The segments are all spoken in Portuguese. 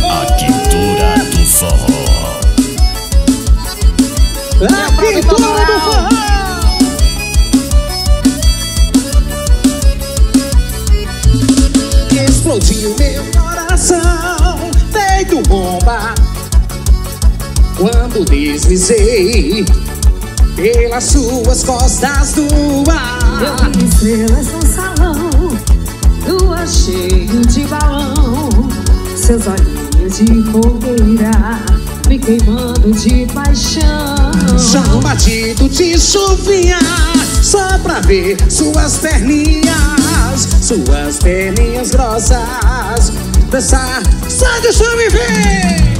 A quintura do forró. A quintura do forró. Explodiu meu coração, feito bomba, quando deslizei pelas suas costas do ar. Eu vi estrelas no salão, lua cheia de balão, seus olhinhos de fogueira me queimando de paixão. Chão batido de chuvinha, só pra ver suas perninhas grossas dançar. Sai do chão e vem!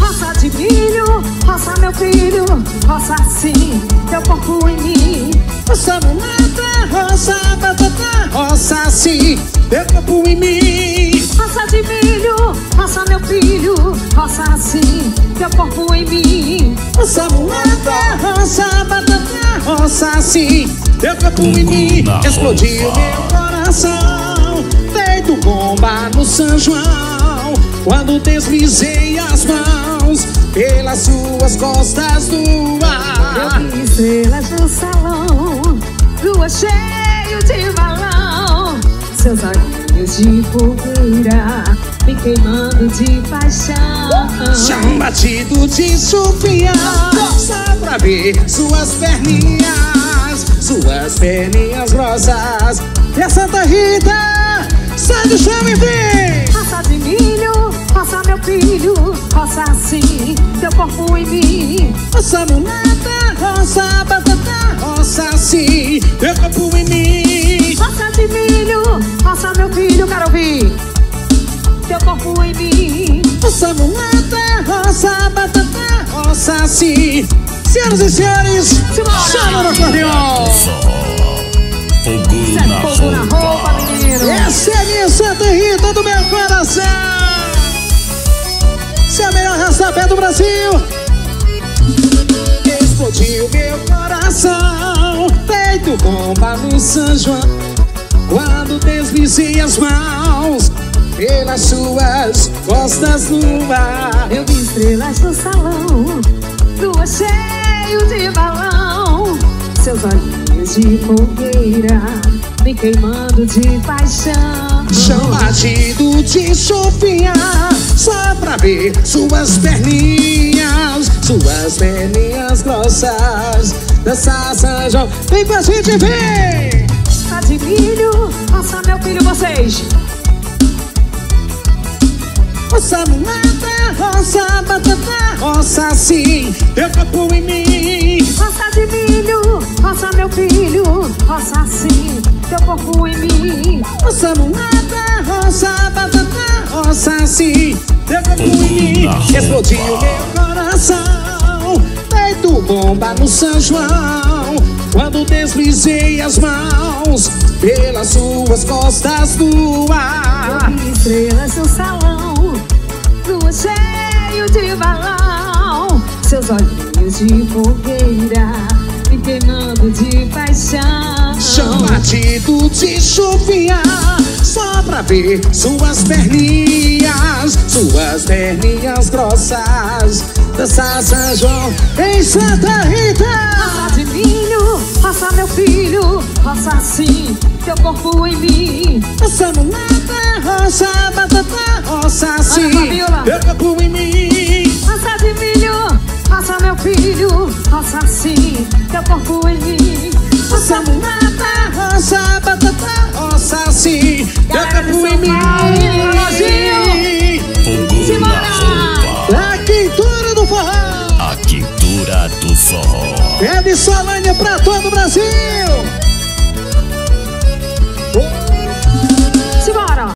Roça de milho, roça meu filho, roça assim teu corpo em mim. Roça mulata, roça batata, roça assim teu corpo em mim. Roça de milho, roça meu filho, roça assim teu corpo em mim. Roça mulata, roça batata, roça assim teu corpo em mim. Explodiu meu coração, feito bomba no São João, quando deslizei as mãos pelas suas costas do ar. Eu vi estrelas no salão, lua cheio de balão, seus olhinhos de fogueira me queimando de paixão. Chão batido de chuvinha, só pra ver suas perninhas grossas. E a Santa Rita, sai do chão e vem! Roça de milho, roça meu filho, roça assim teu corpo em mim. Roça mulata, roça batata, roça assim teu corpo em mim. Roça de milho, roça meu filho, quero ouvir teu corpo em mim. Roça mulata, roça batata, roça assim. Senhoras e senhores, chama no acordeon! Fogo na Fogo na roupa, menino. Essa é a minha Santa Rita do meu coração. Essa é a melhor rastapé do Brasil. Explodiu meu coração, feito bomba no São João, quando deslizei as mãos pelas suas costas no ar. Eu vi estrelas no salão, lua cheio de balão, seus olhinhos de fogueira me queimando de paixão. Chão batido de chuvinha, só pra ver suas perninhas grossas dançar São João. Vem com a gente, vem! Roça de milho, roça meu filho, vocês. Roça mulata, roça batata, roça assim teu corpo em mim. Roça de milho, roça meu filho, roça assim teu corpo em mim. Roça mulata, roça batata, roça assim teu corpo em mim. Explodiu meu coração, feito bomba no São João, quando deslizei as mãos pelas suas costas do ar. Eu vi estrelas no salão, lua cheio de balão, seus olhinhos de fogueira me queimando de paixão. Chão batido de chuvinha, só pra ver suas perninhas grossas dançar São João em Santa Rita. Roça de milho, roça meu filho, roça assim teu corpo em mim. Roça mulata, roça batata, roça assim teu corpo em mim. Roça de milho, roça meu filho, roça assim teu corpo em mim. Roça mulata, roça batata, roça assim teu corpo em mim. Fogo na roupa. A quintura do forró. A quintura do forró. É de Solânia pra todo o Brasil.